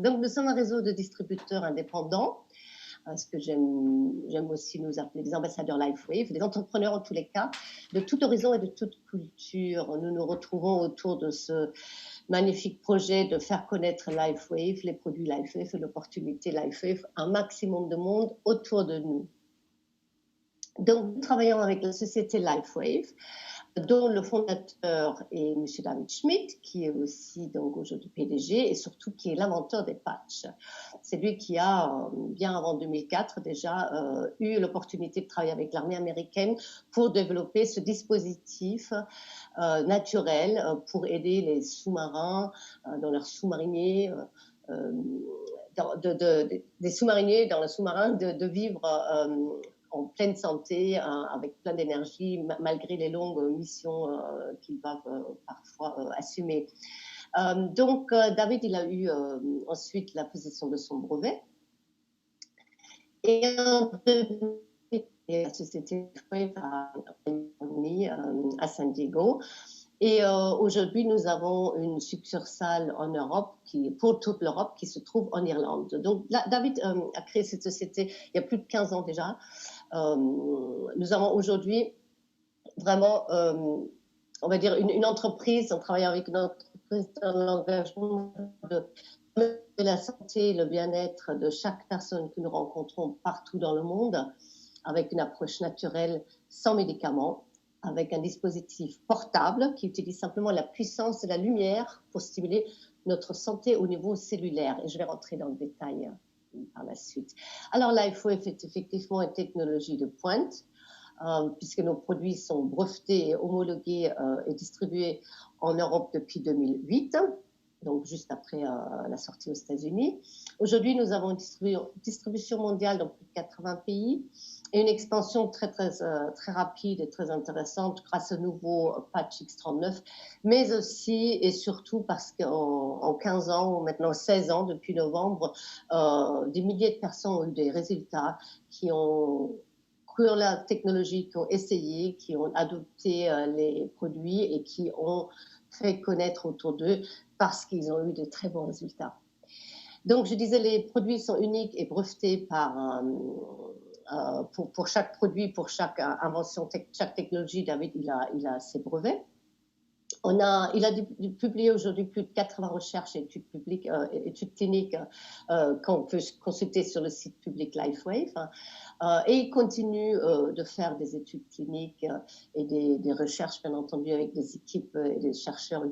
Donc, nous sommes un réseau de distributeurs indépendants, ce que j'aime aussi nous appeler des ambassadeurs LifeWave, des entrepreneurs en tous les cas, de tout horizon et de toute culture. Nous nous retrouvons autour de ce magnifique projet de faire connaître LifeWave, les produits LifeWave et l'opportunité LifeWave, un maximum de monde autour de nous. Donc, nous travaillons avec la société LifeWave, dont le fondateur est M. David Schmidt, qui est aussi donc aujourd'hui PDG et surtout qui est l'inventeur des patchs. C'est lui qui a, bien avant 2004 déjà, eu l'opportunité de travailler avec l'armée américaine pour développer ce dispositif naturel pour aider les sous-marins dans leurs sous-mariniers, des sous-mariniers dans le sous-marin de vivre en pleine santé, avec plein d'énergie, malgré les longues missions qu'ils doivent parfois assumer. Donc, David, il a eu ensuite la possession de son brevet. Et la société à San Diego. Et aujourd'hui, nous avons une succursale en Europe, pour toute l'Europe, qui se trouve en Irlande. Donc, David a créé cette société il y a plus de 15 ans déjà. Nous avons aujourd'hui vraiment, on va dire, une entreprise, on travaille avec une entreprise dans l'engagement de la santé et le bien-être de chaque personne que nous rencontrons partout dans le monde, avec une approche naturelle sans médicaments, avec un dispositif portable qui utilise simplement la puissance de la lumière pour stimuler notre santé au niveau cellulaire. Et je vais rentrer dans le détail par la suite. Alors, LifeWave est effectivement une technologie de pointe, puisque nos produits sont brevetés et homologués et distribués en Europe depuis 2008, donc juste après la sortie aux États-Unis. Aujourd'hui, nous avons une distribution mondiale dans plus de 80 pays et une expansion très rapide et très intéressante grâce au nouveau patch X39, mais aussi et surtout parce qu'en 15 ans, ou maintenant 16 ans, depuis novembre, des milliers de personnes ont eu des résultats, qui ont cru en la technologie, qui ont essayé, qui ont adopté les produits et qui ont fait connaître autour d'eux parce qu'ils ont eu de très bons résultats. Donc, je disais, les produits sont uniques et brevetés par... pour chaque produit, pour chaque invention, chaque technologie, David, il a ses brevets. Il a publié aujourd'hui plus de 80 recherches et études publiques, études cliniques qu'on peut consulter sur le site public LifeWave. Et il continue de faire des études cliniques et des recherches, bien entendu, avec des équipes et des chercheurs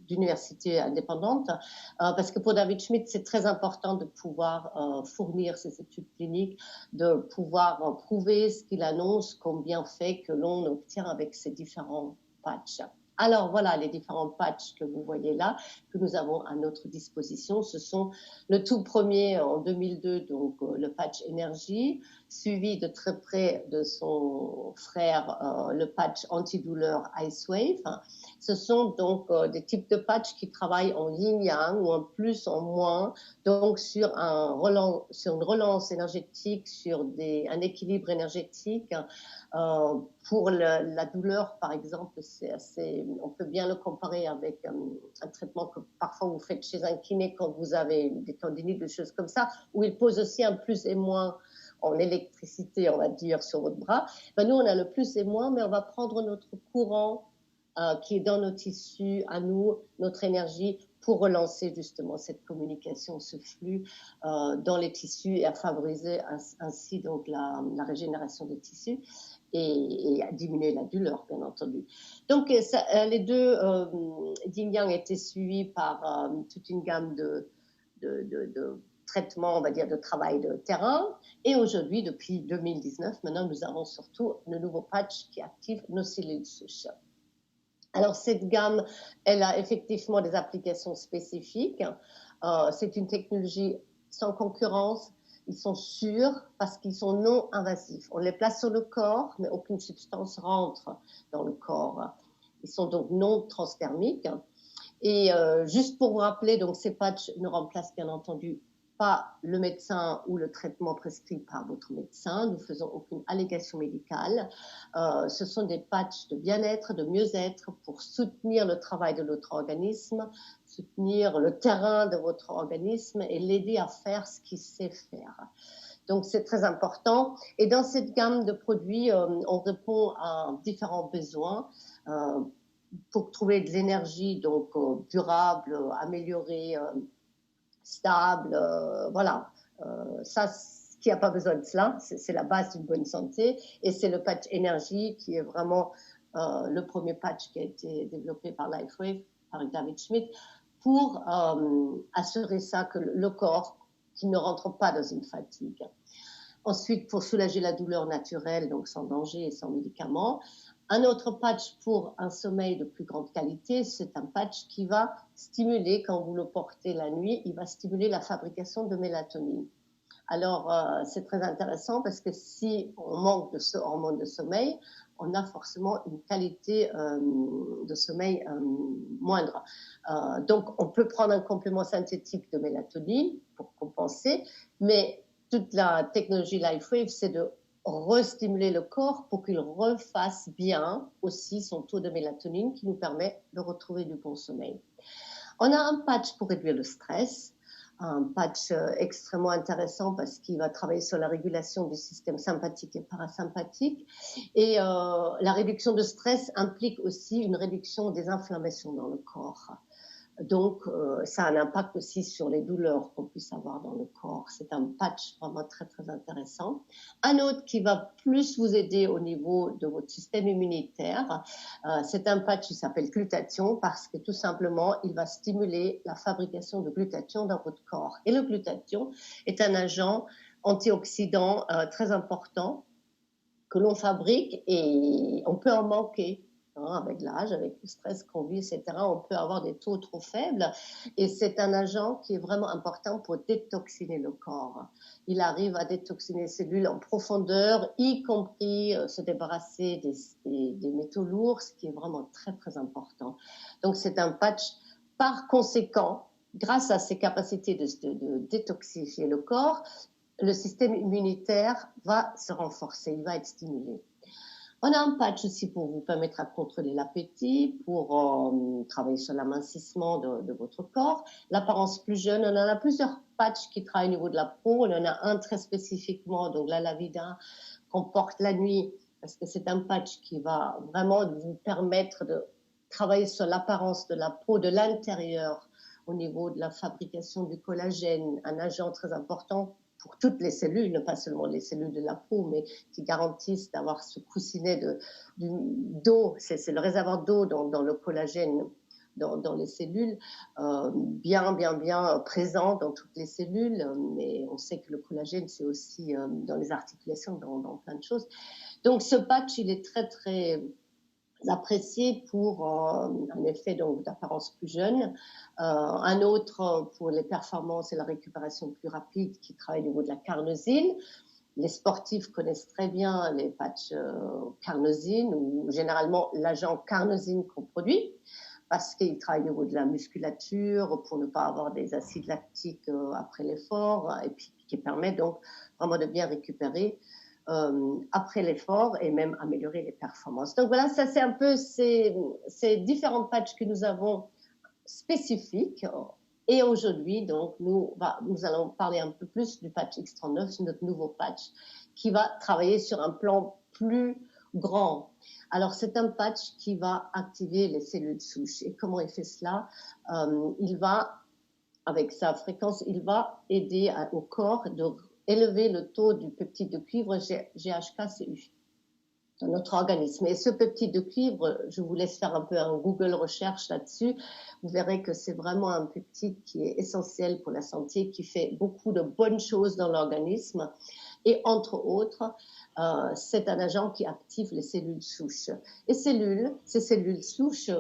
d'universités indépendantes. Parce que pour David Schmidt, c'est très important de pouvoir fournir ces études cliniques, de pouvoir prouver ce qu'il annonce comme bienfait que l'on obtient avec ces différents patchs. Alors voilà les différents patchs que vous voyez là, que nous avons à notre disposition. Ce sont le tout premier en 2002, donc le patch énergie, suivi de très près de son frère, le patch antidouleur IceWave. Ce sont donc des types de patchs qui travaillent en yin-yang ou en plus, en moins, donc sur une relance énergétique, sur un équilibre énergétique. Pour la douleur, par exemple, on peut bien le comparer avec un traitement que parfois vous faites chez un kiné quand vous avez des tendinites, des choses comme ça, où il pose aussi un plus et moins en électricité, on va dire, sur votre bras. Ben, nous, on a le plus et moins, mais on va prendre notre courant qui est dans nos tissus, à nous, notre énergie, pour relancer justement cette communication, ce flux dans les tissus et à favoriser ainsi donc la régénération des tissus et à diminuer la douleur, bien entendu. Donc, les deux yin-yang étaient suivis par toute une gamme de traitements, on va dire, de travail de terrain. Et aujourd'hui, depuis 2019, maintenant, nous avons surtout le nouveau patch qui active nos cellules souches. Alors, cette gamme, elle a effectivement des applications spécifiques. C'est une technologie sans concurrence. Ils sont sûrs parce qu'ils sont non invasifs. On les place sur le corps, mais aucune substance rentre dans le corps. Ils sont donc non transdermiques. Et juste pour vous rappeler, donc ces patchs ne remplacent bien entendu pas le médecin ou le traitement prescrit par votre médecin. Nous faisons aucune allégation médicale. Ce sont des patchs de bien-être, de mieux-être pour soutenir le travail de notre organisme, soutenir le terrain de votre organisme et l'aider à faire ce qu'il sait faire. Donc, c'est très important. Et dans cette gamme de produits, on répond à différents besoins pour trouver de l'énergie donc durable, améliorée, stable. Voilà. Ça, qui n'a pas besoin de cela, c'est la base d'une bonne santé. Et c'est le patch énergie qui est vraiment le premier patch qui a été développé par LifeWave, par David Schmidt, pour assurer ça, que le corps qui ne rentre pas dans une fatigue. Ensuite, pour soulager la douleur naturelle, donc sans danger et sans médicaments. Un autre patch pour un sommeil de plus grande qualité, c'est un patch qui va stimuler, quand vous le portez la nuit, il va stimuler la fabrication de mélatonine. Alors, c'est très intéressant parce que si on manque de ce hormone de sommeil, on a forcément une qualité de sommeil moindre. Donc, on peut prendre un complément synthétique de mélatonine pour compenser, mais toute la technologie LifeWave, c'est de restimuler le corps pour qu'il refasse bien aussi son taux de mélatonine qui nous permet de retrouver du bon sommeil. On a un patch pour réduire le stress, un patch extrêmement intéressant parce qu'il va travailler sur la régulation du système sympathique et parasympathique. Et la réduction de stress implique aussi une réduction des inflammations dans le corps. Donc, ça a un impact aussi sur les douleurs qu'on puisse avoir dans le corps. C'est un patch vraiment très, très intéressant. Un autre qui va plus vous aider au niveau de votre système immunitaire, c'est un patch qui s'appelle glutathion parce que tout simplement, il va stimuler la fabrication de glutathion dans votre corps. Et le glutathion est un agent antioxydant très important que l'on fabrique et on peut en manquer. Avec l'âge, avec le stress qu'on vit, etc., on peut avoir des taux trop faibles. Et c'est un agent qui est vraiment important pour détoxiner le corps. Il arrive à détoxiner les cellules en profondeur, y compris se débarrasser des métaux lourds, ce qui est vraiment très, très important. Donc, c'est un patch. Par conséquent, grâce à ses capacités de détoxifier le corps, le système immunitaire va se renforcer, il va être stimulé. On a un patch aussi pour vous permettre à contrôler l'appétit, pour travailler sur l'amincissement de votre corps. L'apparence plus jeune, on en a plusieurs patchs qui travaillent au niveau de la peau. On en a un très spécifiquement, donc la Lavida, qu'on porte la nuit, parce que c'est un patch qui va vraiment vous permettre de travailler sur l'apparence de la peau de l'intérieur, au niveau de la fabrication du collagène, un agent très important pour toutes les cellules, pas seulement les cellules de la peau, mais qui garantissent d'avoir ce coussinet d'eau, c'est le réservoir d'eau dans le collagène, dans les cellules, bien présent dans toutes les cellules, mais on sait que le collagène, c'est aussi dans les articulations, dans plein de choses. Donc ce patch, il est très, très apprécié pour un effet d'apparence plus jeune. Un autre pour les performances et la récupération plus rapide qui travaille au niveau de la carnosine. Les sportifs connaissent très bien les patchs carnosine ou généralement l'agent carnosine qu'on produit parce qu'il travaille au niveau de la musculature pour ne pas avoir des acides lactiques après l'effort et puis qui permet donc vraiment de bien récupérer après l'effort et même améliorer les performances. Donc voilà, ça c'est un peu ces différents patchs que nous avons spécifiques. Et aujourd'hui, donc, nous allons parler un peu plus du patch X39, notre nouveau patch, qui va travailler sur un plan plus grand. Alors, c'est un patch qui va activer les cellules souches. Et comment il fait cela? Il va, avec sa fréquence, il va aider au corps de élever le taux du peptide de cuivre GHK-CU dans notre organisme. Et ce peptide de cuivre, je vous laisse faire un peu un Google recherche là-dessus. Vous verrez que c'est vraiment un peptide qui est essentiel pour la santé, qui fait beaucoup de bonnes choses dans l'organisme. Et entre autres, c'est un agent qui active les cellules souches. Et ces cellules souches,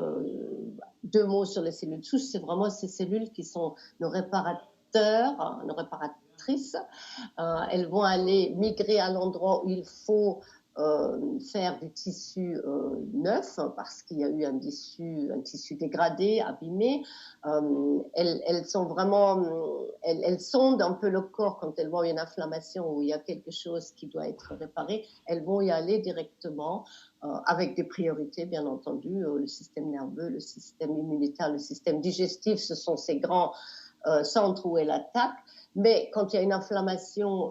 deux mots sur les cellules souches, c'est vraiment ces cellules qui sont nos réparatrices. Elles vont aller migrer à l'endroit où il faut faire du tissu neuf parce qu'il y a eu un tissu dégradé, abîmé. Elles sont vraiment, elles sondent un peu le corps quand elles voient une inflammation ou il y a quelque chose qui doit être réparé. Elles vont y aller directement avec des priorités, bien entendu. Le système nerveux, le système immunitaire, le système digestif, ce sont ces grands centres où elles attaquent. Mais quand il y a une inflammation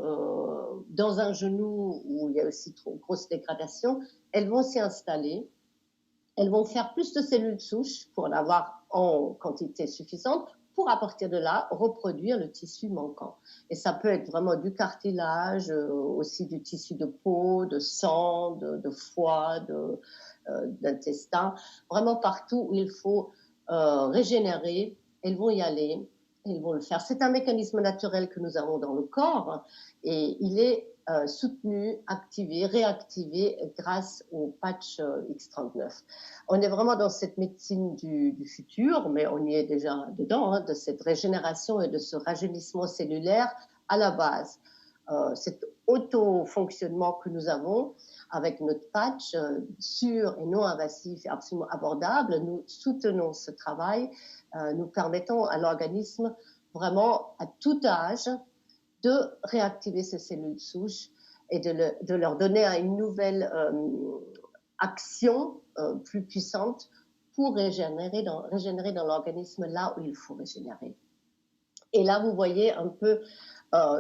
dans un genou où il y a aussi trop grosse dégradation, elles vont s'y installer. Elles vont faire plus de cellules souches pour en avoir en quantité suffisante pour, à partir de là, reproduire le tissu manquant. Et ça peut être vraiment du cartilage, aussi du tissu de peau, de sang, de foie, d'intestin. Vraiment partout où il faut régénérer, elles vont y aller. Ils vont le faire. C'est un mécanisme naturel que nous avons dans le corps et il est soutenu, activé, réactivé grâce au patch X39. On est vraiment dans cette médecine du futur, mais on y est déjà dedans, de cette régénération et de ce rajeunissement cellulaire à la base. Cet auto-fonctionnement que nous avons avec notre patch sûr et non invasif et absolument abordable, nous soutenons ce travail, nous permettons à l'organisme vraiment à tout âge de réactiver ces cellules souches et de leur donner une nouvelle action plus puissante pour régénérer dans l'organisme là où il faut régénérer. Et là, vous voyez un peu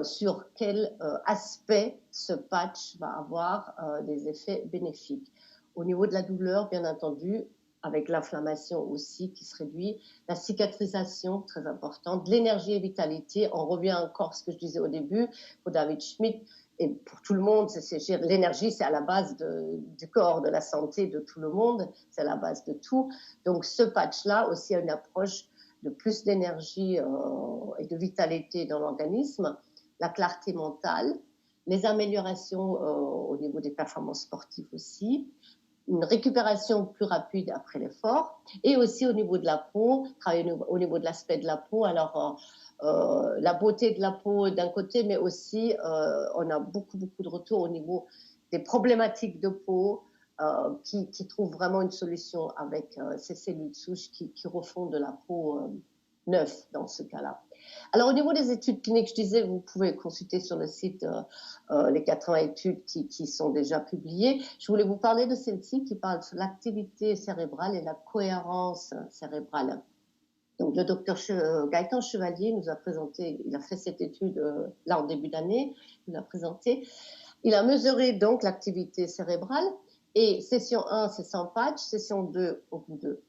sur quel aspect ce patch va avoir des effets bénéfiques. Au niveau de la douleur, bien entendu, avec l'inflammation aussi qui se réduit, la cicatrisation, très importante, de l'énergie et vitalité. On revient encore à ce que je disais au début, pour David Schmidt, et pour tout le monde, l'énergie, c'est à la base du corps, de la santé de tout le monde, c'est à la base de tout. Donc ce patch-là aussi a une approche de plus d'énergie et de vitalité dans l'organisme, la clarté mentale, les améliorations au niveau des performances sportives aussi, une récupération plus rapide après l'effort, et aussi au niveau de la peau, travailler au niveau de l'aspect de la peau. Alors, la beauté de la peau d'un côté, mais aussi on a beaucoup de retours au niveau des problématiques de peau, qui trouvent vraiment une solution avec ces cellules souches qui refont de la peau neuve dans ce cas-là. Alors au niveau des études cliniques, je disais, vous pouvez consulter sur le site les 80 études qui sont déjà publiées. Je voulais vous parler de celle-ci qui parle sur l'activité cérébrale et la cohérence cérébrale. Donc le docteur Gaëtan Chevalier nous a présenté, il a fait cette étude là en début d'année, il l'a présentée. Il a mesuré donc l'activité cérébrale et session 1, c'est sans patch, session 2, au bout de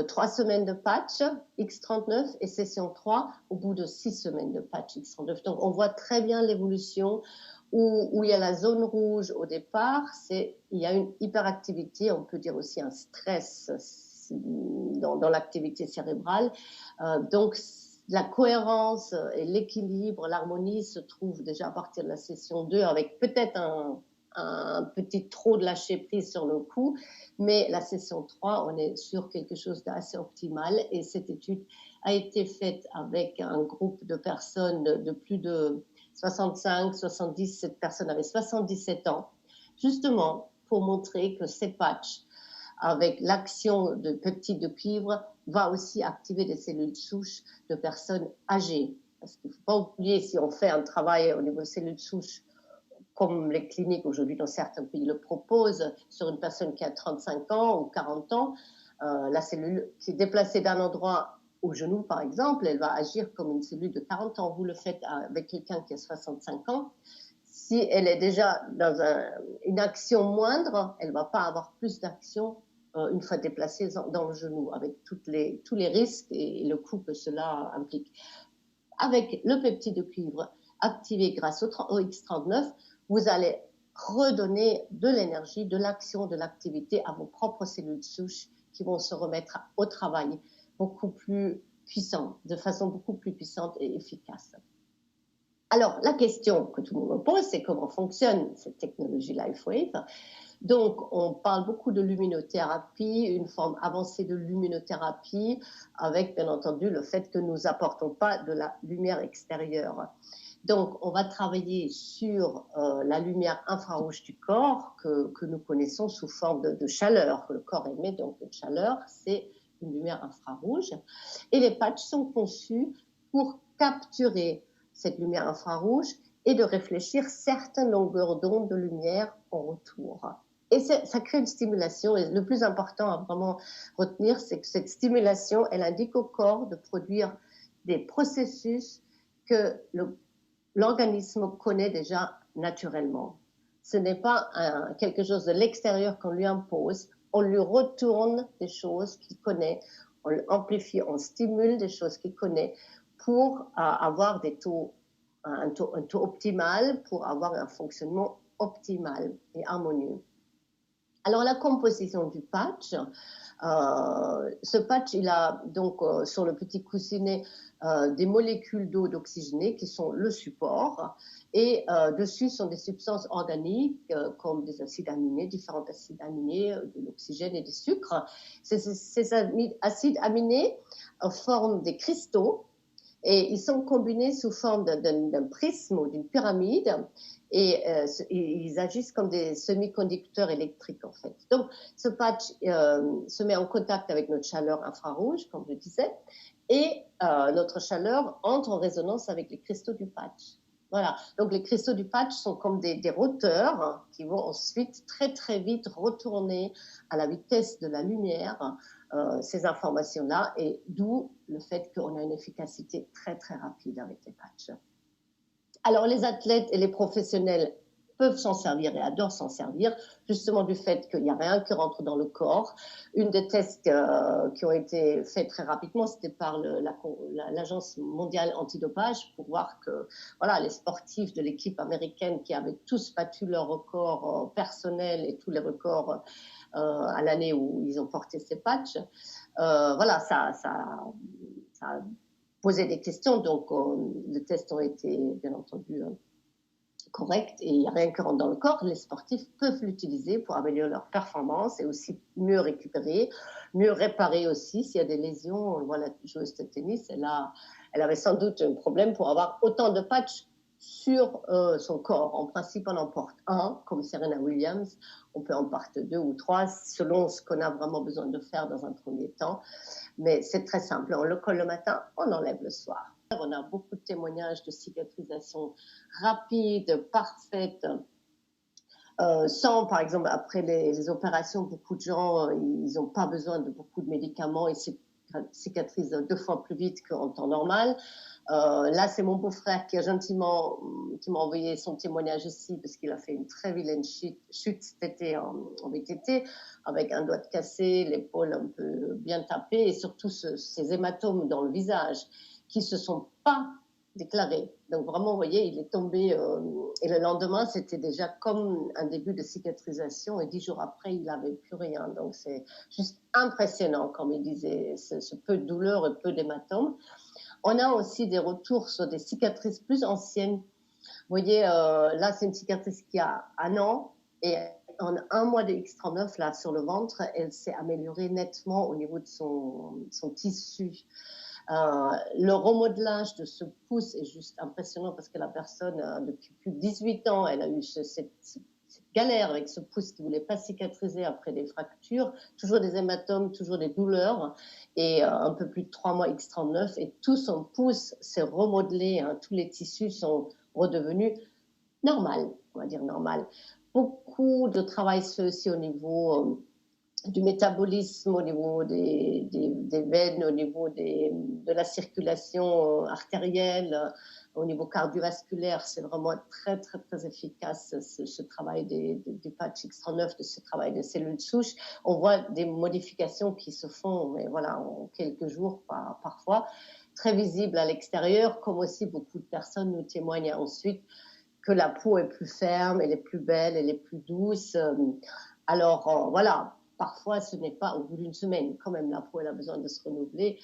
3 semaines de patch X39 et session 3 au bout de 6 semaines de patch X39. Donc on voit très bien l'évolution où il y a la zone rouge au départ, il y a une hyperactivité, on peut dire aussi un stress dans l'activité cérébrale. Donc la cohérence et l'équilibre, l'harmonie se trouvent déjà à partir de la session 2 avec peut-être un petit trop de lâcher prise sur le coup, mais la session 3, on est sur quelque chose d'assez optimal et cette étude a été faite avec un groupe de personnes de plus de 65, 70, cette personne avait 77 ans, justement pour montrer que ces patchs, avec l'action de peptides de cuivre, va aussi activer des cellules souches de personnes âgées. Parce qu'il ne faut pas oublier, si on fait un travail au niveau des cellules souches, comme les cliniques aujourd'hui dans certains pays le proposent, sur une personne qui a 35 ans ou 40 ans, la cellule qui est déplacée d'un endroit au genou, par exemple, elle va agir comme une cellule de 40 ans. Vous le faites avec quelqu'un qui a 65 ans. Si elle est déjà dans une action moindre, elle ne va pas avoir plus d'action une fois déplacée dans le genou, avec tous les risques et le coût que cela implique. Avec le peptide de cuivre activé grâce au X39, vous allez redonner de l'énergie, de l'action, de l'activité à vos propres cellules souches qui vont se remettre au travail beaucoup plus puissant, de façon beaucoup plus puissante et efficace. Alors, la question que tout le monde me pose, c'est comment fonctionne cette technologie LifeWave. Donc, on parle beaucoup de luminothérapie, une forme avancée de luminothérapie, avec bien entendu le fait que nous n'apportons pas de la lumière extérieure. Donc, on va travailler sur la lumière infrarouge du corps que nous connaissons sous forme de chaleur, que le corps émet, donc de chaleur, c'est une lumière infrarouge. Et les patchs sont conçus pour capturer cette lumière infrarouge et de réfléchir certaines longueurs d'onde de lumière en retour. Et ça crée une stimulation. Et le plus important à vraiment retenir, c'est que cette stimulation, elle indique au corps de produire des processus que l'organisme connaît déjà naturellement. Ce n'est pas quelque chose de l'extérieur qu'on lui impose. On lui retourne des choses qu'il connaît, on amplifie, on stimule des choses qu'il connaît pour avoir un taux optimal, pour avoir un fonctionnement optimal et harmonieux. Alors, la composition du patch, ce patch, il a donc sur le petit coussinet des molécules d'eau d'oxygéné qui sont le support, et dessus sont des substances organiques comme des acides aminés, différents acides aminés, de l'oxygène et des sucres. Ces acides aminés forment des cristaux et ils sont combinés sous forme d'un prisme ou d'une pyramide, et ils agissent comme des semi-conducteurs électriques en fait. Donc ce patch se met en contact avec notre chaleur infrarouge, comme je disais, et notre chaleur entre en résonance avec les cristaux du patch. Voilà, donc les cristaux du patch sont comme des roteurs qui vont ensuite très très vite retourner à la vitesse de la lumière ces informations-là, et d'où le fait qu'on a une efficacité très très rapide avec les patchs. Alors les athlètes et les professionnels peuvent s'en servir et adorent s'en servir, justement du fait qu'il n'y a rien qui rentre dans le corps. Une des tests qui ont été faits très rapidement, c'était par l'Agence mondiale antidopage, pour voir que voilà, les sportifs de l'équipe américaine qui avaient tous battu leur record personnel et tous les records à l'année où ils ont porté ces patchs, voilà, ça a posé des questions, donc les tests ont été bien entendu corrects, et il n'y a rien qui rentre dans le corps. Les sportifs peuvent l'utiliser pour améliorer leur performance et aussi mieux récupérer, mieux réparer aussi s'il y a des lésions. Voilà, la joueuse de tennis, elle avait sans doute un problème pour avoir autant de patchs sur son corps. En principe, on en porte un, comme Serena Williams. On peut en porter 2 ou 3, selon ce qu'on a vraiment besoin de faire dans un premier temps. Mais c'est très simple. On le colle le matin, on enlève le soir. On a beaucoup de témoignages de cicatrisation rapide, parfaite, sans, par exemple, après les opérations, beaucoup de gens, ils n'ont pas besoin de beaucoup de médicaments, ils cicatrisent 2 fois plus vite qu'en temps normal. Là, c'est mon beau-frère qui m'a envoyé son témoignage ici, parce qu'il a fait une très vilaine chute cet été en VTT, avec un doigt de cassé, l'épaule un peu bien tapée, et surtout ces hématomes dans le visage qui se sont pas déclarés. Donc vraiment, vous voyez, il est tombé, et le lendemain, c'était déjà comme un début de cicatrisation, et 10 jours après, il n'avait plus rien. Donc c'est juste impressionnant, comme il disait, ce peu de douleur et peu d'hématomes. On a aussi des retours sur des cicatrices plus anciennes. Vous voyez, là, c'est une cicatrice qui a 1 an, et en 1 mois de X39, là, sur le ventre, elle s'est améliorée nettement au niveau de son tissu. Le remodelage de ce pouce est juste impressionnant, parce que la personne, depuis plus de 18 ans, elle a eu cette galère avec ce pouce qui ne voulait pas cicatriser après des fractures, toujours des hématomes, toujours des douleurs, et un peu plus de 3 mois X39, et tout son pouce s'est remodelé, hein, tous les tissus sont redevenus normal, on va dire normal. Beaucoup de travail se fait aussi au niveau du métabolisme, au niveau des veines, au niveau de la circulation artérielle, au niveau cardiovasculaire. C'est vraiment très, très, très efficace ce travail du patch X39, de ce travail des cellules souches. On voit des modifications qui se font, mais voilà, en quelques jours parfois, très visibles à l'extérieur, comme aussi beaucoup de personnes nous témoignent ensuite que la peau est plus ferme, elle est plus belle, elle est plus douce. Alors voilà, parfois ce n'est pas au bout d'une semaine, quand même la peau elle a besoin de se renouveler,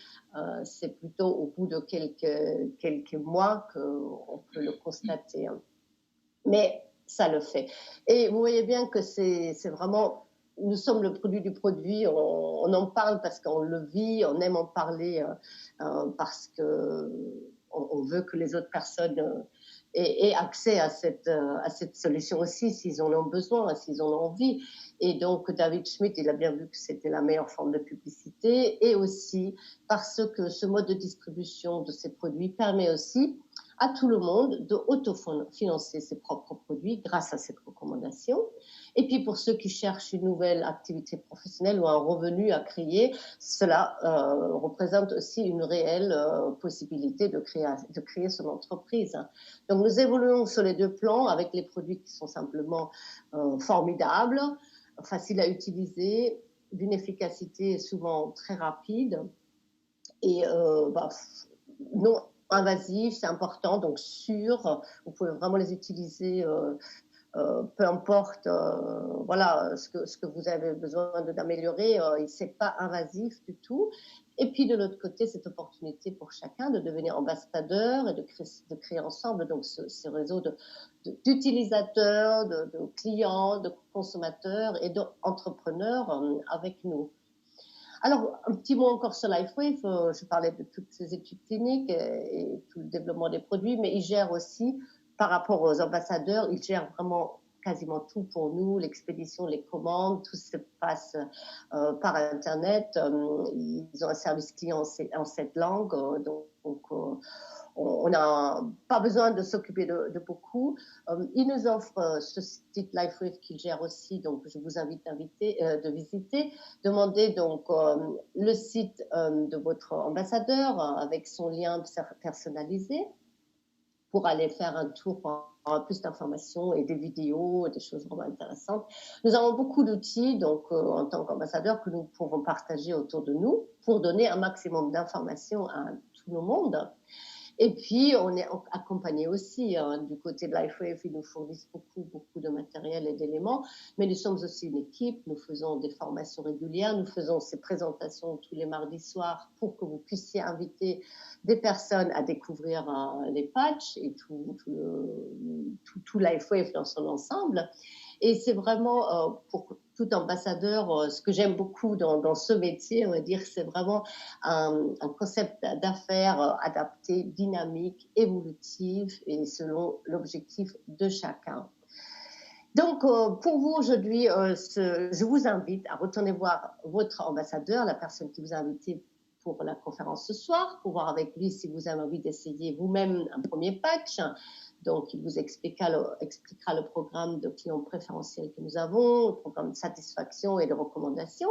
c'est plutôt au bout de quelques mois qu'on peut le constater. Mais ça le fait. Et vous voyez bien que c'est vraiment, nous sommes le produit du produit, on en parle parce qu'on le vit, on aime en parler parce que on veut que les autres personnes aient accès à cette solution aussi, s'ils en ont besoin, s'ils en ont envie. Et donc, David Schmidt, il a bien vu que c'était la meilleure forme de publicité, et aussi parce que ce mode de distribution de ces produits permet aussi à tout le monde de autofinancer ses propres produits grâce à cette recommandation. Et puis pour ceux qui cherchent une nouvelle activité professionnelle ou un revenu à créer, cela représente aussi une réelle possibilité de créer son entreprise. Donc nous évoluons sur les deux plans avec les produits qui sont simplement formidables, faciles à utiliser, d'une efficacité souvent très rapide et non invasif, c'est important, donc sûr, vous pouvez vraiment les utiliser, peu importe voilà, ce que vous avez besoin d'améliorer, c'est pas invasif du tout. Et puis de l'autre côté, cette opportunité pour chacun de devenir ambassadeur et de créer ensemble donc ce réseau d'utilisateurs, de clients, de consommateurs et d'entrepreneurs avec nous. Alors, un petit mot encore sur LifeWave. Je parlais de toutes ces études cliniques et tout le développement des produits, mais ils gèrent aussi, par rapport aux ambassadeurs, ils gèrent vraiment quasiment tout pour nous, l'expédition, les commandes, tout se passe par Internet. Ils ont un service client en 7 langues, donc on n'a pas besoin de s'occuper de beaucoup. Ils nous offrent ce site LifeWave qu'ils gèrent aussi, donc je vous invite de visiter. Demandez donc le site de votre ambassadeur avec son lien personnalisé pour aller faire un tour pour avoir plus d'informations et des vidéos, des choses vraiment intéressantes. Nous avons beaucoup d'outils, donc en tant qu'ambassadeur, que nous pouvons partager autour de nous pour donner un maximum d'informations à tout le monde. Et puis, on est accompagné aussi du côté de LifeWave. Ils nous fournissent beaucoup de matériel et d'éléments. Mais nous sommes aussi une équipe. Nous faisons des formations régulières. Nous faisons ces présentations tous les mardis soirs pour que vous puissiez inviter des personnes à découvrir les patchs et tout LifeWave dans son ensemble. Et c'est vraiment pour tout ambassadeur, ce que j'aime beaucoup dans ce métier, on va dire, c'est vraiment un concept d'affaires adapté, dynamique, évolutif et selon l'objectif de chacun. Donc, pour vous aujourd'hui, je vous invite à retourner voir votre ambassadeur, la personne qui vous a invité pour la conférence ce soir, pour voir avec lui si vous avez envie d'essayer vous-même un premier patch. Donc, il vous expliquera le programme de clients préférentiels que nous avons, le programme de satisfaction et de recommandation.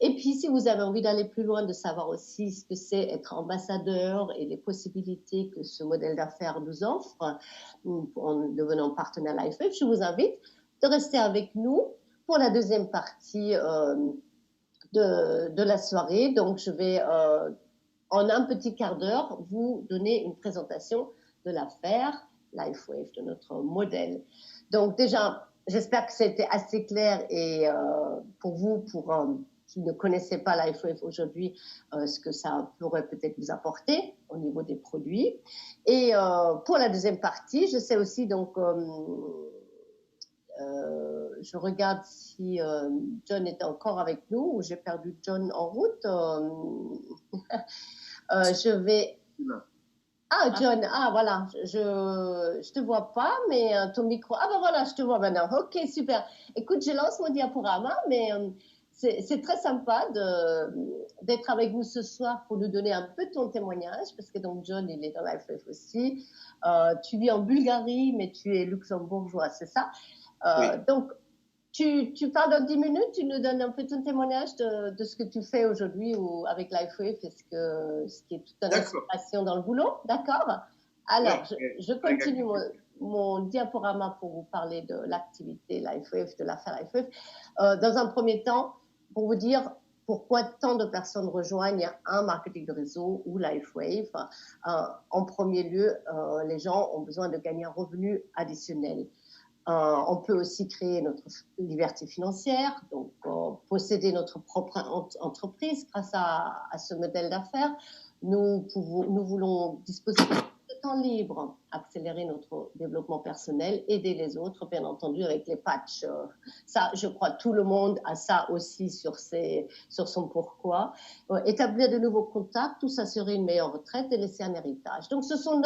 Et puis, si vous avez envie d'aller plus loin, de savoir aussi ce que c'est être ambassadeur et les possibilités que ce modèle d'affaires nous offre en devenant partenaire LifeWave, je vous invite de rester avec nous pour la deuxième partie de la soirée. Donc, je vais, en un petit quart d'heure, vous donner une présentation de l'affaire LifeWave, de notre modèle. Donc, déjà, j'espère que c'était assez clair et pour vous, qui ne connaissez pas LifeWave aujourd'hui, ce que ça pourrait peut-être vous apporter au niveau des produits. Et pour la deuxième partie, je sais aussi, donc, je regarde si John est encore avec nous ou j'ai perdu John en route. Je vais... Ah, John, voilà, je te vois pas, mais ton micro... Ah, ben voilà, je te vois maintenant. Ok, super. Écoute, je lance mon diaporama, mais c'est très sympa d'être avec nous ce soir pour nous donner un peu ton témoignage, parce que donc John, il est dans LifeWave aussi. Tu vis en Bulgarie, mais tu es luxembourgeois, c'est ça? Oui. Donc, tu parles dans 10 minutes, tu nous donnes un peu ton témoignage de ce que tu fais aujourd'hui avec LifeWave, ce qui est toute une inspiration dans le boulot, d'accord? Alors, je continue mon diaporama pour vous parler de l'activité LifeWave, de l'affaire LifeWave. Dans un premier temps, pour vous dire pourquoi tant de personnes rejoignent un marketing de réseau ou LifeWave. En premier lieu, les gens ont besoin de gagner un revenu additionnel. On peut aussi créer notre liberté financière, donc posséder notre propre entreprise grâce à ce modèle d'affaires. Nous voulons disposer de temps libre, accélérer notre développement personnel, aider les autres, bien entendu, avec les patchs. Ça, je crois, tout le monde a ça aussi sur son pourquoi. Établir de nouveaux contacts, tout s'assurer une meilleure retraite et laisser un héritage. Donc, ce sont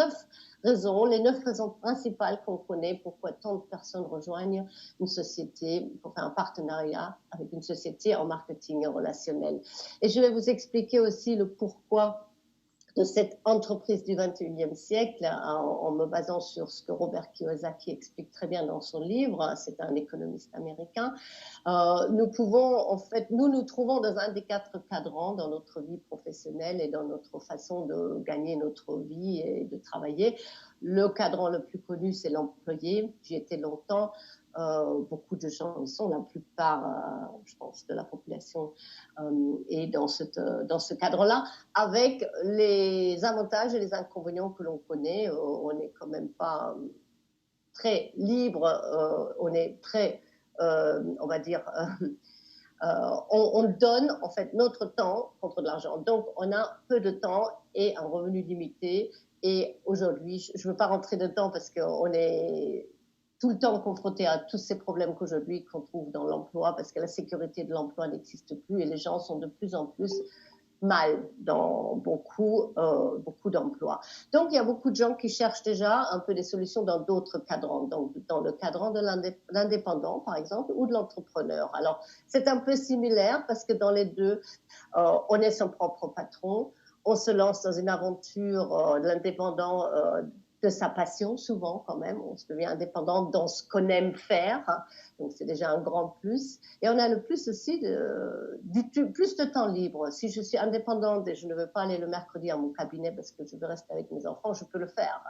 les 9 raisons principales qu'on connaît pourquoi tant de personnes rejoignent une société, pour faire un partenariat avec une société en marketing relationnel. Et je vais vous expliquer aussi le pourquoi de cette entreprise du 21e siècle, en me basant sur ce que Robert Kiyosaki explique très bien dans son livre. C'est un économiste américain. Nous nous trouvons dans un des 4 cadrans dans notre vie professionnelle et dans notre façon de gagner notre vie et de travailler. Le cadran le plus connu, c'est l'employé. J'y étais longtemps. Beaucoup de gens y sont, la plupart, je pense, de la population est dans ce cadre-là, avec les avantages et les inconvénients que l'on connaît. On n'est quand même pas très libre, on est très, on va dire, on donne en fait notre temps contre de l'argent. Donc on a peu de temps et un revenu limité. Et aujourd'hui, je ne veux pas rentrer dedans parce qu'on est tout le temps confronté à tous ces problèmes qu'on trouve dans l'emploi, parce que la sécurité de l'emploi n'existe plus et les gens sont de plus en plus mal dans beaucoup d'emplois. Donc, il y a beaucoup de gens qui cherchent déjà un peu des solutions dans d'autres cadrans, donc dans le cadran de l'indépendant, par exemple, ou de l'entrepreneur. Alors, c'est un peu similaire parce que dans les deux, on est son propre patron, on se lance dans une aventure de l'indépendant de sa passion, souvent quand même. On se devient indépendant dans ce qu'on aime faire, donc c'est déjà un grand plus. Et on a le plus aussi plus de temps libre. Si je suis indépendante et je ne veux pas aller le mercredi à mon cabinet parce que je veux rester avec mes enfants, je peux le faire.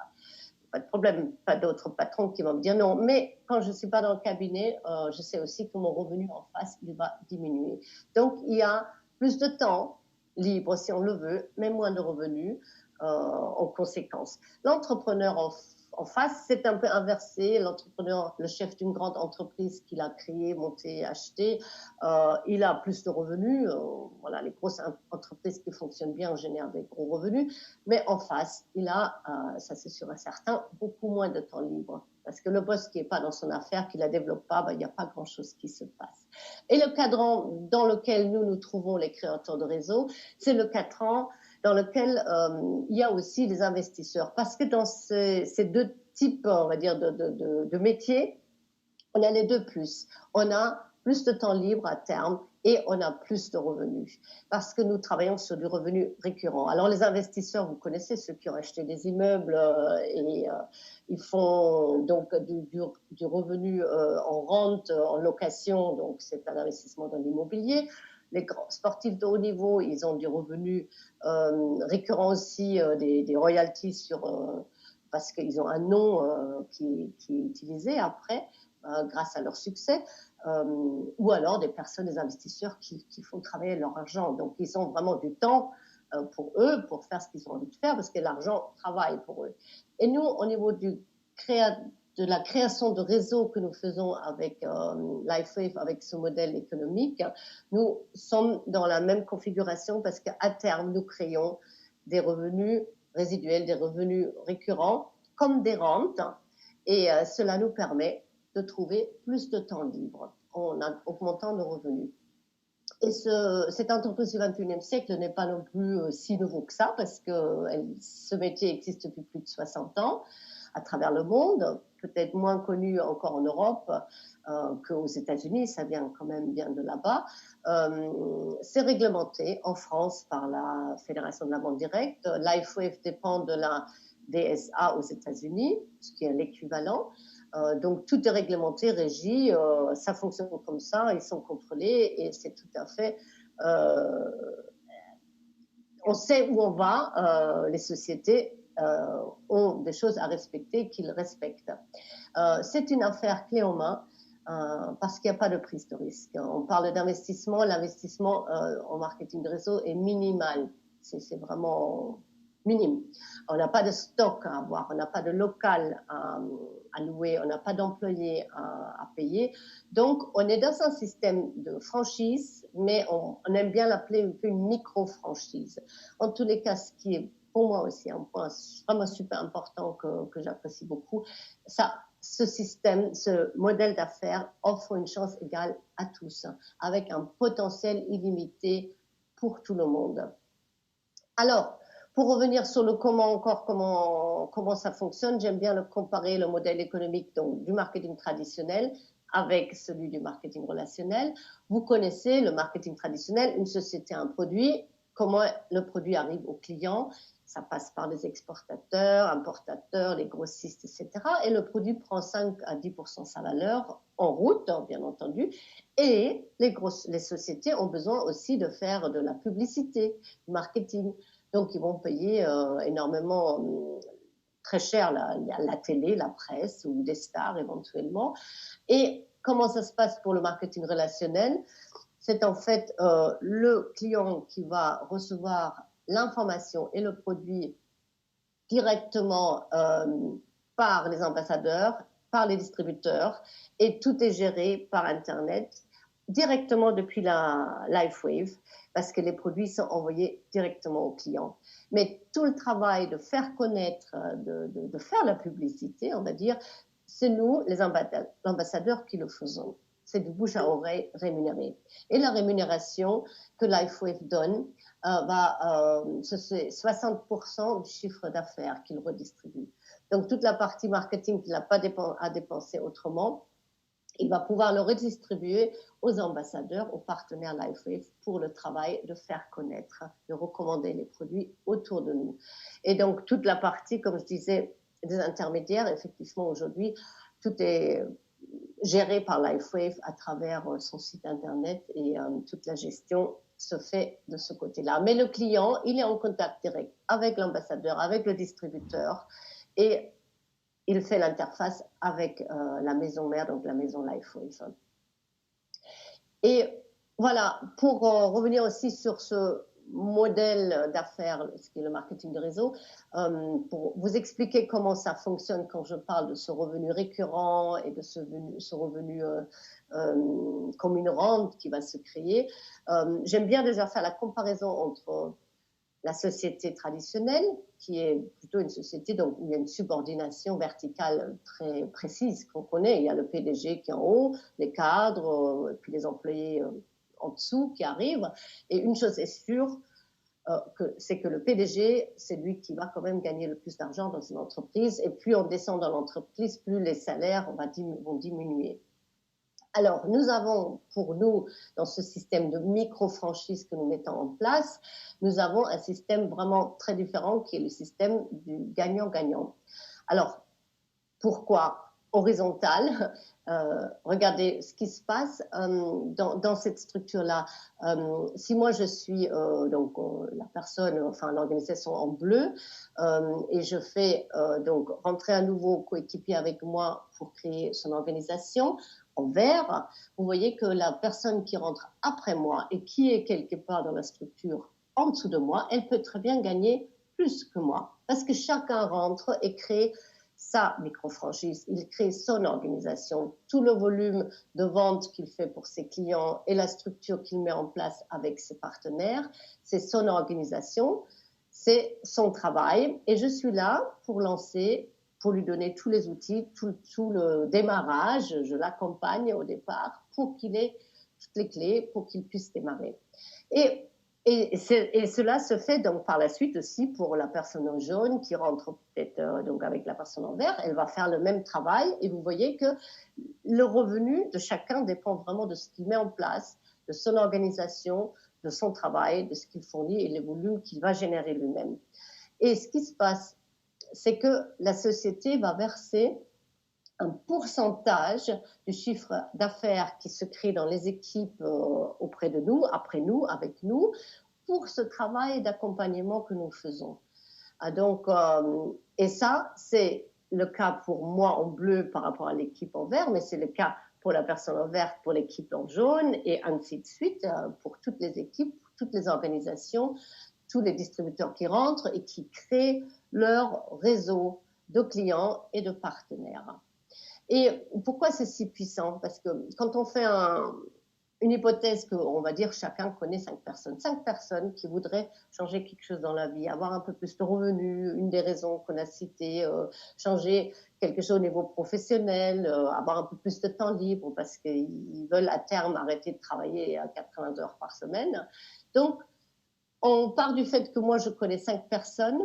Pas de problème, pas d'autres patrons qui vont me dire non. Mais quand je ne suis pas dans le cabinet, je sais aussi que mon revenu en face, il va diminuer. Donc, il y a plus de temps libre si on le veut, mais moins de revenus en conséquence. L'entrepreneur en face, c'est un peu inversé. L'entrepreneur, le chef d'une grande entreprise qu'il a créée, montée, achetée, il a plus de revenus. Voilà, les grosses entreprises qui fonctionnent bien génèrent des gros revenus. Mais en face, il a, ça c'est sûr et certain, beaucoup moins de temps libre. Parce que le boss qui n'est pas dans son affaire, qui ne la développe pas, il n'y a pas grand-chose qui se passe. Et le cadran dans lequel nous trouvons les créateurs de réseau, c'est le cadran dans lequel il y a aussi des investisseurs. Parce que dans ces deux types, on va dire, de métiers, on a les deux plus. On a plus de temps libre à terme et on a plus de revenus parce que nous travaillons sur du revenu récurrent. Alors les investisseurs, vous connaissez ceux qui ont acheté des immeubles et ils font donc du revenu en rente, en location, donc c'est un investissement dans l'immobilier. Les grands sportifs de haut niveau, ils ont du revenu récurrent aussi, des royalties parce qu'ils ont un nom qui est utilisé après. Grâce à leur succès, ou alors des personnes, des investisseurs qui font travailler leur argent. Donc, ils ont vraiment du temps pour eux, pour faire ce qu'ils ont envie de faire, parce que l'argent travaille pour eux. Et nous, au niveau de la création de réseaux que nous faisons avec LifeWave, avec ce modèle économique, nous sommes dans la même configuration parce qu'à terme, nous créons des revenus résiduels, des revenus récurrents, comme des rentes, et cela nous permet de trouver plus de temps libre en augmentant nos revenus. Et cette entreprise du 21e siècle n'est pas non plus si nouveau que ça, parce que ce métier existe depuis plus de 60 ans à travers le monde, peut-être moins connu encore en Europe qu'aux États-Unis, ça vient quand même bien de là-bas. C'est réglementé en France par la Fédération de la vente directe. LifeWave dépend de la DSA aux États-Unis, ce qui est l'équivalent. Donc tout est réglementé, régi, ça fonctionne comme ça, ils sont contrôlés et c'est tout à fait... on sait où on va, les sociétés ont des choses à respecter qu'ils respectent. C'est une affaire clé en main parce qu'il n'y a pas de prise de risque. On parle d'investissement, l'investissement en marketing de réseau est minimal, c'est vraiment... minime. On n'a pas de stock à avoir, on n'a pas de local à louer, on n'a pas d'employés à payer. Donc, on est dans un système de franchise, mais on aime bien l'appeler un peu une micro-franchise. En tous les cas, ce qui est pour moi aussi un point vraiment super important que j'apprécie beaucoup. Ce système, ce modèle d'affaires offre une chance égale à tous, avec un potentiel illimité pour tout le monde. Alors, pour revenir sur le comment ça fonctionne, j'aime bien comparer le modèle économique donc, du marketing traditionnel avec celui du marketing relationnel. Vous connaissez le marketing traditionnel, une société a un produit, comment le produit arrive au client. Ça passe par les exportateurs, importateurs, les grossistes, etc. Et le produit prend 5 à 10% sa valeur en route, bien entendu. Et les sociétés ont besoin aussi de faire de la publicité, du marketing. Donc, ils vont payer énormément, très cher la télé, la presse ou des stars éventuellement. Et comment ça se passe pour le marketing relationnel? C'est en fait le client qui va recevoir l'information et le produit directement par les ambassadeurs, par les distributeurs, et tout est géré par Internet, directement depuis la LifeWave, parce que les produits sont envoyés directement aux clients. Mais tout le travail de faire connaître, de faire la publicité, on va dire, c'est nous, les ambassadeurs, qui le faisons. C'est du bouche à oreille rémunéré. Et la rémunération que LifeWave donne, c'est 60% du chiffre d'affaires qu'il redistribue. Donc, toute la partie marketing qu'il n'a pas à dépenser autrement, il va pouvoir le redistribuer aux ambassadeurs, aux partenaires LifeWave pour le travail de faire connaître, de recommander les produits autour de nous. Et donc, toute la partie, comme je disais, des intermédiaires, effectivement, aujourd'hui, tout est géré par LifeWave à travers son site Internet et toute la gestion se fait de ce côté-là. Mais le client, il est en contact direct avec l'ambassadeur, avec le distributeur et il fait l'interface avec la maison mère, donc la maison LifeWave. Et voilà, pour revenir aussi sur ce modèle d'affaires, ce qui est le marketing de réseau, pour vous expliquer comment ça fonctionne quand je parle de ce revenu récurrent et de ce revenu comme une rente qui va se créer. J'aime bien déjà faire la comparaison entre la société traditionnelle, qui est plutôt une société donc, où il y a une subordination verticale très précise qu'on connaît. Il y a le PDG qui est en haut, les cadres, puis les employés en dessous qui arrivent. Et une chose est sûre, c'est que le PDG, c'est lui qui va quand même gagner le plus d'argent dans une entreprise. Et plus on descend dans l'entreprise, plus les salaires vont diminuer. Alors, nous avons pour nous, dans ce système de micro-franchise que nous mettons en place, nous avons un système vraiment très différent qui est le système du gagnant-gagnant. Alors, pourquoi horizontal? Regardez ce qui se passe dans cette structure-là. Si moi je suis donc la personne, enfin l'organisation en bleu, et je fais donc rentrer un nouveau coéquipier avec moi pour créer son organisation en vert, vous voyez que la personne qui rentre après moi et qui est quelque part dans la structure en dessous de moi, elle peut très bien gagner plus que moi parce que chacun rentre et crée sa micro-franchise, il crée son organisation, tout le volume de vente qu'il fait pour ses clients et la structure qu'il met en place avec ses partenaires, c'est son organisation, c'est son travail et je suis là pour lancer, pour lui donner tous les outils, tout le démarrage, je l'accompagne au départ pour qu'il ait toutes les clés pour qu'il puisse démarrer. Et cela se fait donc par la suite aussi pour la personne en jaune qui rentre peut-être donc avec la personne en vert. Elle va faire le même travail et vous voyez que le revenu de chacun dépend vraiment de ce qu'il met en place, de son organisation, de son travail, de ce qu'il fournit et les volumes qu'il va générer lui-même. Et ce qui se passe, c'est que la société va verser un pourcentage du chiffre d'affaires qui se crée dans les équipes auprès de nous, après nous, avec nous, pour ce travail d'accompagnement que nous faisons. Donc, et ça, c'est le cas pour moi en bleu par rapport à l'équipe en vert, mais c'est le cas pour la personne en vert, pour l'équipe en jaune, et ainsi de suite, pour toutes les équipes, toutes les organisations, tous les distributeurs qui rentrent et qui créent leur réseau de clients et de partenaires. Et pourquoi c'est si puissant? Parce que quand on fait une hypothèse qu'on va dire chacun connaît 5 personnes. 5 personnes qui voudraient changer quelque chose dans la vie, avoir un peu plus de revenus, une des raisons qu'on a citées, changer quelque chose au niveau professionnel, avoir un peu plus de temps libre parce qu'ils veulent à terme arrêter de travailler à 80 heures par semaine. Donc, on part du fait que moi, je connais 5 personnes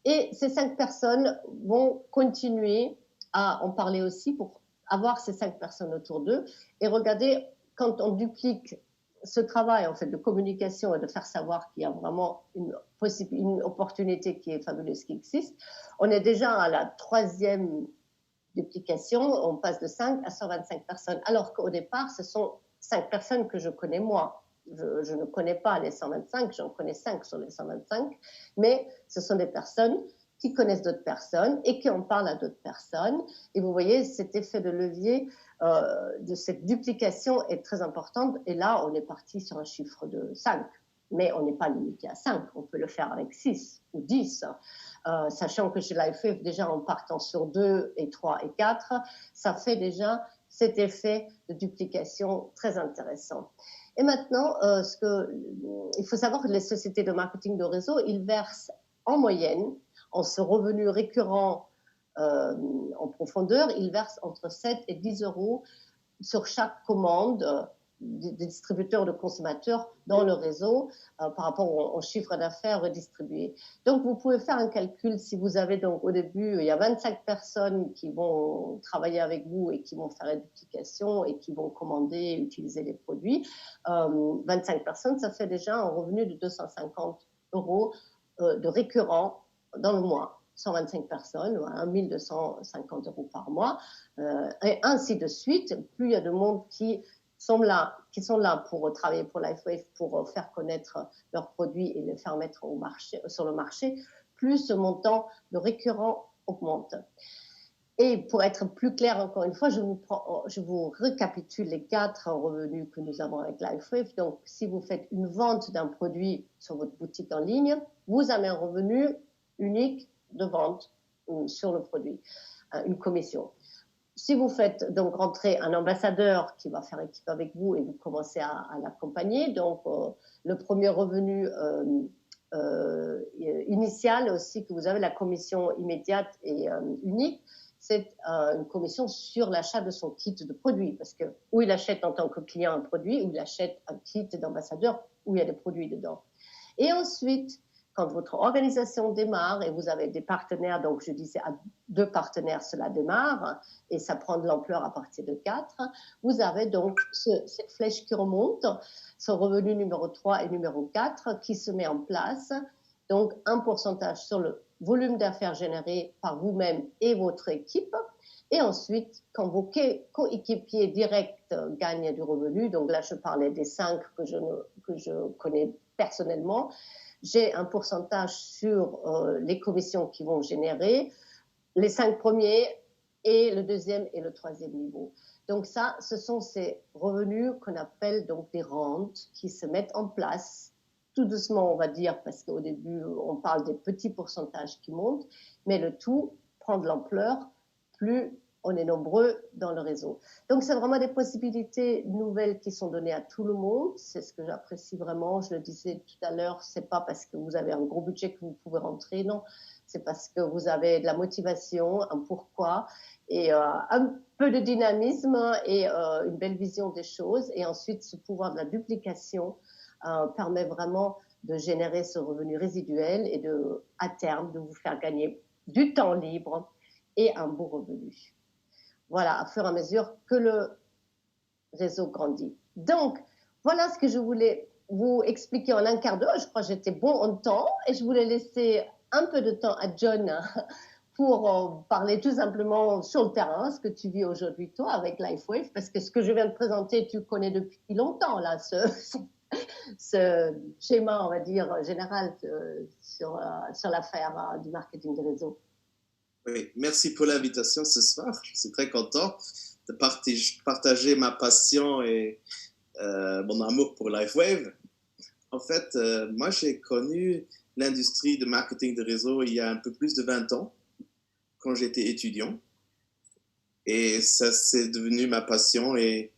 et ces 5 personnes vont continuer à en parler aussi pour avoir ces 5 personnes autour d'eux et regarder quand on duplique ce travail en fait de communication et de faire savoir qu'il y a vraiment une opportunité qui est fabuleuse qui existe. On est déjà à la 3e duplication, on passe de 5 à 125 personnes, alors qu'au départ, ce sont 5 personnes que je connais moi. Je ne connais pas les 125, j'en connais 5 sur les 125, mais ce sont des personnes qui connaissent d'autres personnes et qui en parlent à d'autres personnes. Et vous voyez, cet effet de levier de cette duplication est très importante. Et là, on est parti sur un chiffre de 5. Mais on n'est pas limité à 5. On peut le faire avec 6 ou 10. Sachant que chez LifeWave, déjà en partant sur 2 et 3 et 4, ça fait déjà cet effet de duplication très intéressant. Et maintenant, il faut savoir que les sociétés de marketing de réseau, ils versent en moyenne, en ce revenu récurrent en profondeur, ils versent entre 7 et 10 euros sur chaque commande des distributeurs de consommateurs dans le réseau par rapport au chiffre d'affaires redistribué. Donc, vous pouvez faire un calcul si vous avez donc au début, il y a 25 personnes qui vont travailler avec vous et qui vont faire la duplication et qui vont commander, utiliser les produits. 25 personnes, ça fait déjà un revenu de 250 euros de récurrent dans le mois. 125 personnes, 1250 euros par mois, et ainsi de suite. Plus il y a de monde qui sont là pour travailler pour LifeWave, pour faire connaître leurs produits et les faire mettre sur le marché, plus ce montant de récurrent augmente. Et pour être plus clair, encore une fois, je vous récapitule les 4 revenus que nous avons avec LifeWave. Donc, si vous faites une vente d'un produit sur votre boutique en ligne, vous avez un revenu unique de vente sur le produit, une commission. Si vous faites donc rentrer un ambassadeur qui va faire équipe avec vous et vous commencez à l'accompagner, donc le premier revenu initial aussi que vous avez, la commission immédiate et unique, c'est une commission sur l'achat de son kit de produit, parce que ou il achète en tant que client un produit, ou il achète un kit d'ambassadeur où il y a des produits dedans. Et ensuite, quand votre organisation démarre et vous avez des partenaires, donc je disais à 2 partenaires cela démarre et ça prend de l'ampleur à partir de 4, vous avez donc cette flèche qui remonte, ce revenu numéro 3 et numéro 4 qui se met en place, donc un pourcentage sur le volume d'affaires généré par vous-même et votre équipe. Et ensuite, quand vos coéquipiers directs gagnent du revenu, donc là je parlais des 5 que je connais personnellement, j'ai un pourcentage sur les commissions qui vont générer, les 5 premiers et le 2e et le 3e niveau. Donc ça, ce sont ces revenus qu'on appelle donc des rentes qui se mettent en place tout doucement, on va dire, parce qu'au début, on parle des petits pourcentages qui montent, mais le tout prend de l'ampleur plus on est nombreux dans le réseau. Donc, c'est vraiment des possibilités nouvelles qui sont données à tout le monde. C'est ce que j'apprécie vraiment. Je le disais tout à l'heure, c'est pas parce que vous avez un gros budget que vous pouvez rentrer, non. C'est parce que vous avez de la motivation, un pourquoi et un peu de dynamisme et une belle vision des choses. Et ensuite, ce pouvoir de la duplication permet vraiment de générer ce revenu résiduel et à terme, de vous faire gagner du temps libre et un beau revenu. Voilà, à fur et à mesure que le réseau grandit. Donc, voilà ce que je voulais vous expliquer en un quart d'heure. Je crois que j'étais bon en temps et je voulais laisser un peu de temps à John pour parler tout simplement sur le terrain, ce que tu vis aujourd'hui toi avec LifeWave, parce que ce que je viens de présenter, tu connais depuis longtemps, là, ce schéma, on va dire, général sur l'affaire du marketing de réseau. Oui, merci pour l'invitation ce soir. Je suis très content de partager ma passion et mon amour pour LifeWave. En fait, moi, j'ai connu l'industrie de marketing de réseau il y a un peu plus de 20 ans, quand j'étais étudiant. Et ça, c'est devenu ma passion. Et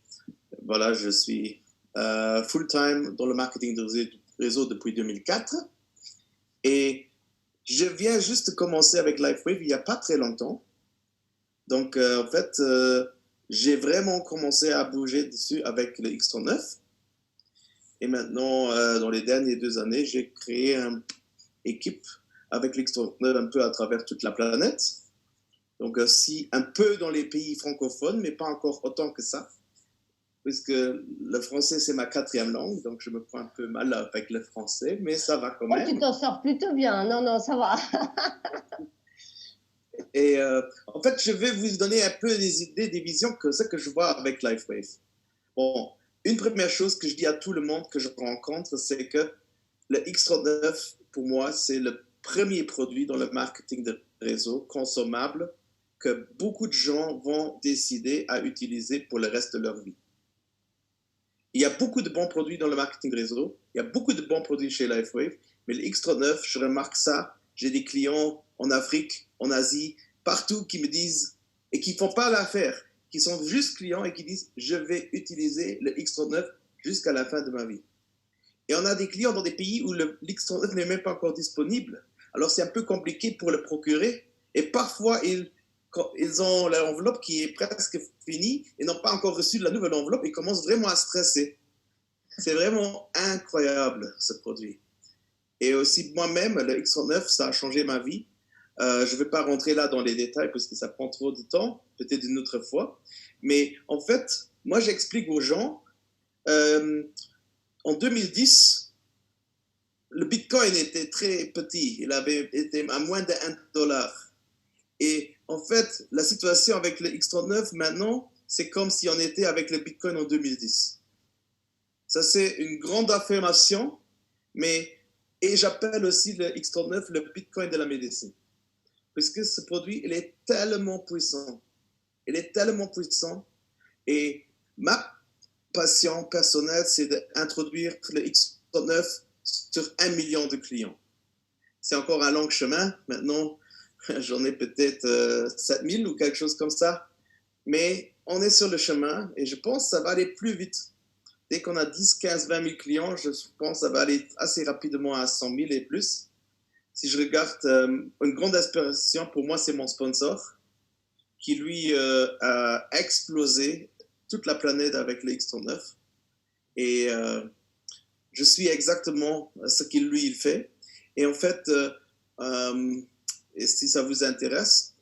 voilà, je suis full-time dans le marketing de réseau depuis 2004. Et je viens juste de commencer avec LifeWave il n'y a pas très longtemps. Donc, en fait, j'ai vraiment commencé à bouger dessus avec le X39. Et maintenant, dans les dernières 2 années, j'ai créé une équipe avec l'X39 un peu à travers toute la planète. Donc, aussi un peu dans les pays francophones, mais pas encore autant que ça. Puisque le français, c'est ma 4e langue, donc je me prends un peu mal avec le français, mais ça va quand même. Tu t'en sors plutôt bien. Non, ça va. Et en fait, je vais vous donner un peu des idées, des visions que ce que je vois avec LifeWave. Bon, une première chose que je dis à tout le monde que je rencontre, c'est que le X39, pour moi, c'est le premier produit dans le marketing de réseau consommable que beaucoup de gens vont décider à utiliser pour le reste de leur vie. Il y a beaucoup de bons produits dans le marketing réseau, il y a beaucoup de bons produits chez LifeWave, mais le X39, je remarque ça, j'ai des clients en Afrique, en Asie, partout qui me disent, et qui ne font pas l'affaire, qui sont juste clients et qui disent, je vais utiliser le X39 jusqu'à la fin de ma vie. Et on a des clients dans des pays où le X39 n'est même pas encore disponible. Alors c'est un peu compliqué pour le procurer, et parfois ils ont l'enveloppe qui est presque finie et n'ont pas encore reçu la nouvelle enveloppe et commencent vraiment à stresser. C'est vraiment incroyable, ce produit. Et aussi moi-même, le X39, ça a changé ma vie. Je ne vais pas rentrer là dans les détails parce que ça prend trop de temps, peut-être une autre fois. Mais en fait, moi j'explique aux gens, en 2010, le Bitcoin était très petit, il avait été à moins de $1. Et en fait, la situation avec le X39 maintenant, c'est comme si on était avec le Bitcoin en 2010. Ça, c'est une grande affirmation, et j'appelle aussi le X39 le Bitcoin de la médecine. Puisque ce produit, il est tellement puissant. Il est tellement puissant. Et ma passion personnelle, c'est d'introduire le X39 sur 1 million de clients. C'est encore un long chemin. Maintenant, j'en ai peut-être 7000 ou quelque chose comme ça. Mais on est sur le chemin et je pense que ça va aller plus vite. Dès qu'on a 10, 15, 20 000 clients, je pense que ça va aller assez rapidement à 100 000 et plus. Si je regarde, une grande inspiration pour moi, c'est mon sponsor, qui lui a explosé toute la planète avec le X39. Et je suis exactement ce qu'il lui il fait. Et en fait, et si ça vous intéresse,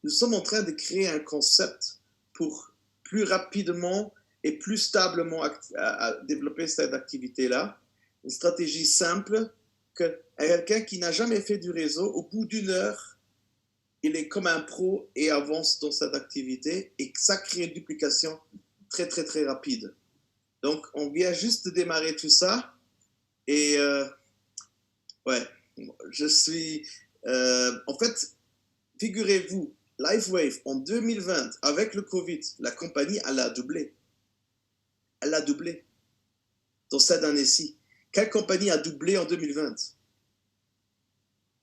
nous sommes en train de créer un concept pour plus rapidement et plus stablement à développer cette activité-là. Une stratégie simple que quelqu'un qui n'a jamais fait du réseau, au bout d'1 heure, il est comme un pro et avance dans cette activité et ça crée une duplication très, très, très rapide. Donc, on vient juste de démarrer tout ça et ouais, je suis... en fait, figurez-vous, LifeWave, en 2020, avec le Covid, la compagnie, elle a doublé. Elle a doublé dans cette année-ci. Quelle compagnie a doublé en 2020?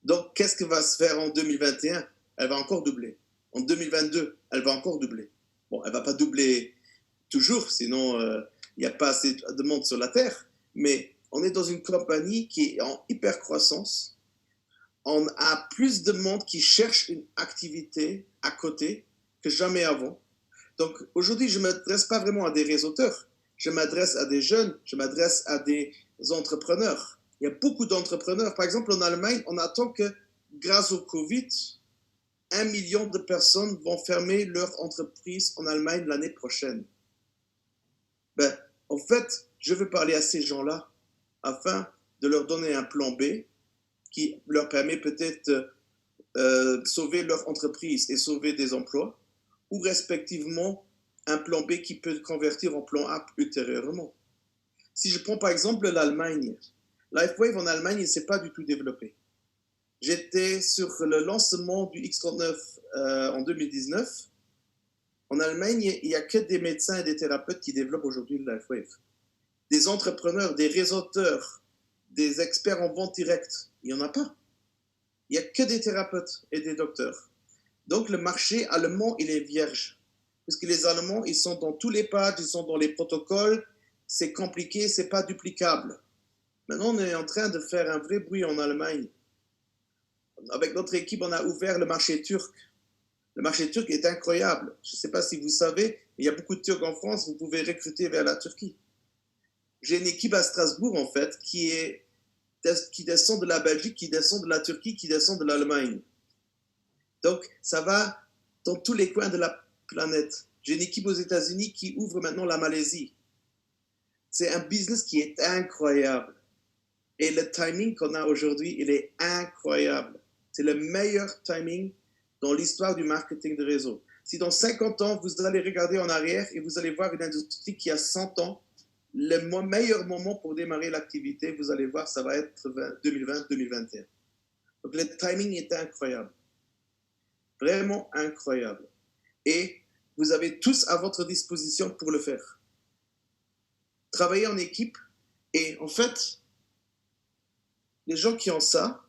Donc, qu'est-ce qui va se faire en 2021? Elle va encore doubler. En 2022, elle va encore doubler. Bon, elle ne va pas doubler toujours, sinon il n'y a pas assez de monde sur la Terre. Mais on est dans une compagnie qui est en hyper croissance. On a plus de monde qui cherche une activité à côté que jamais avant. Donc, aujourd'hui, je ne m'adresse pas vraiment à des réseauteurs. Je m'adresse à des jeunes, je m'adresse à des entrepreneurs. Il y a beaucoup d'entrepreneurs. Par exemple, en Allemagne, on attend que, grâce au Covid, 1 million de personnes vont fermer leur entreprise en Allemagne l'année prochaine. Ben, en fait, je veux parler à ces gens-là afin de leur donner un plan B qui leur permet peut-être de sauver leur entreprise et sauver des emplois, ou respectivement un plan B qui peut convertir en plan A ultérieurement. Si je prends par exemple l'Allemagne, LifeWave en Allemagne, il ne s'est pas du tout développé. J'étais sur le lancement du X39 en 2019. En Allemagne, il n'y a que des médecins et des thérapeutes qui développent aujourd'hui le LifeWave. Des entrepreneurs, des réseauteurs, des experts en vente directe, il n'y en a pas. Il n'y a que des thérapeutes et des docteurs. Donc le marché allemand, il est vierge. Parce que les Allemands, ils sont dans tous les pages, ils sont dans les protocoles, c'est compliqué, c'est pas duplicable. Maintenant, on est en train de faire un vrai bruit en Allemagne. Avec notre équipe, on a ouvert le marché turc. Le marché turc est incroyable. Je ne sais pas si vous savez, il y a beaucoup de Turcs en France, vous pouvez recruter vers la Turquie. J'ai une équipe à Strasbourg, en fait, qui descend de la Belgique, qui descend de la Turquie, qui descend de l'Allemagne. Donc, ça va dans tous les coins de la planète. J'ai une équipe aux États-Unis qui ouvre maintenant la Malaisie. C'est un business qui est incroyable. Et le timing qu'on a aujourd'hui, il est incroyable. C'est le meilleur timing dans l'histoire du marketing de réseau. Si dans 50 ans, vous allez regarder en arrière et vous allez voir une industrie qui a 100 ans, le meilleur moment pour démarrer l'activité, vous allez voir, ça va être 2020-2021. Donc le timing est incroyable. Vraiment incroyable. Et vous avez tous à votre disposition pour le faire. Travaillez en équipe et en fait, les gens qui ont ça,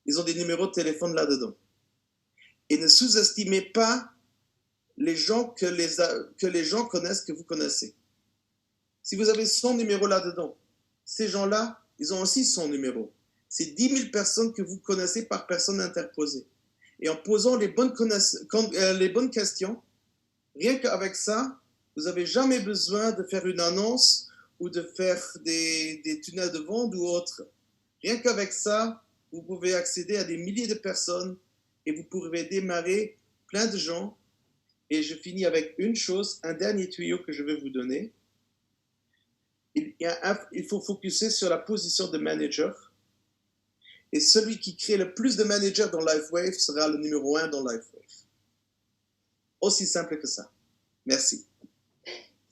ils ont des numéros de téléphone là-dedans. Et ne sous-estimez pas les gens que les gens connaissent, que vous connaissez. Si vous avez son numéro là-dedans, ces gens-là, ils ont aussi son numéro. C'est 10 000 personnes que vous connaissez par personne interposée. Et en posant les bonnes questions, rien qu'avec ça, vous n'avez jamais besoin de faire une annonce ou de faire des tunnels de vente ou autre. Rien qu'avec ça, vous pouvez accéder à des milliers de personnes et vous pourrez démarrer plein de gens. Et je finis avec une chose, un dernier tuyau que je vais vous donner. Il faut focuser sur la position de manager. Et celui qui crée le plus de managers dans LifeWave sera le numéro 1 dans LifeWave. Aussi simple que ça. Merci.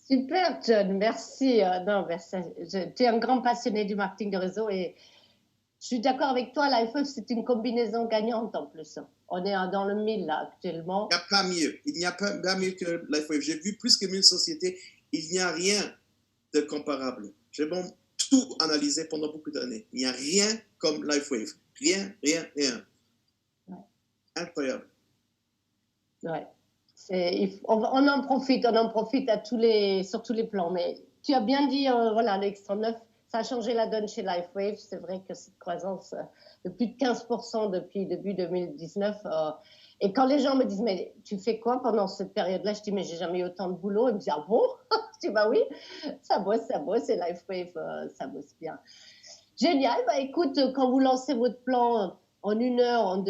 Super, John. Merci. Merci. Tu es un grand passionné du marketing de réseau et je suis d'accord avec toi. LifeWave, c'est une combinaison gagnante en plus. On est dans le 1000 là actuellement. Il n'y a pas mieux. Il n'y a pas mieux que LifeWave. J'ai vu plus que 1000 sociétés. Il n'y a rien de comparable. J'ai tout analysé pendant beaucoup d'années. Il n'y a rien comme LifeWave. Rien. Ouais. Incroyable. Ouais. On en profite sur tous les plans. Mais tu as bien dit, voilà, l'Extra 9, ça a changé la donne chez LifeWave. C'est vrai que cette croissance de plus de 15% depuis début 2019. Et quand les gens me disent, mais tu fais quoi pendant cette période-là? Je dis, mais j'ai jamais eu autant de boulot. Ils me disent, ah bon? Je dis, bah oui, ça bosse, et LifeWave, ça bosse bien. Génial. Bah écoute, quand vous lancez votre plan en 1 heure,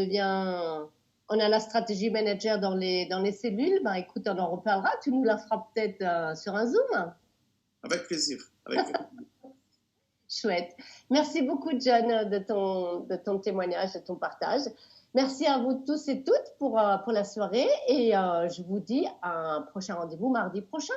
on a la stratégie manager dans les cellules. Bah écoute, on en reparlera. Tu nous la feras peut-être sur un Zoom. Avec plaisir. Chouette. Merci beaucoup, John, de ton témoignage, de ton partage. Merci à vous tous et toutes pour la soirée et je vous dis à un prochain rendez-vous mardi prochain.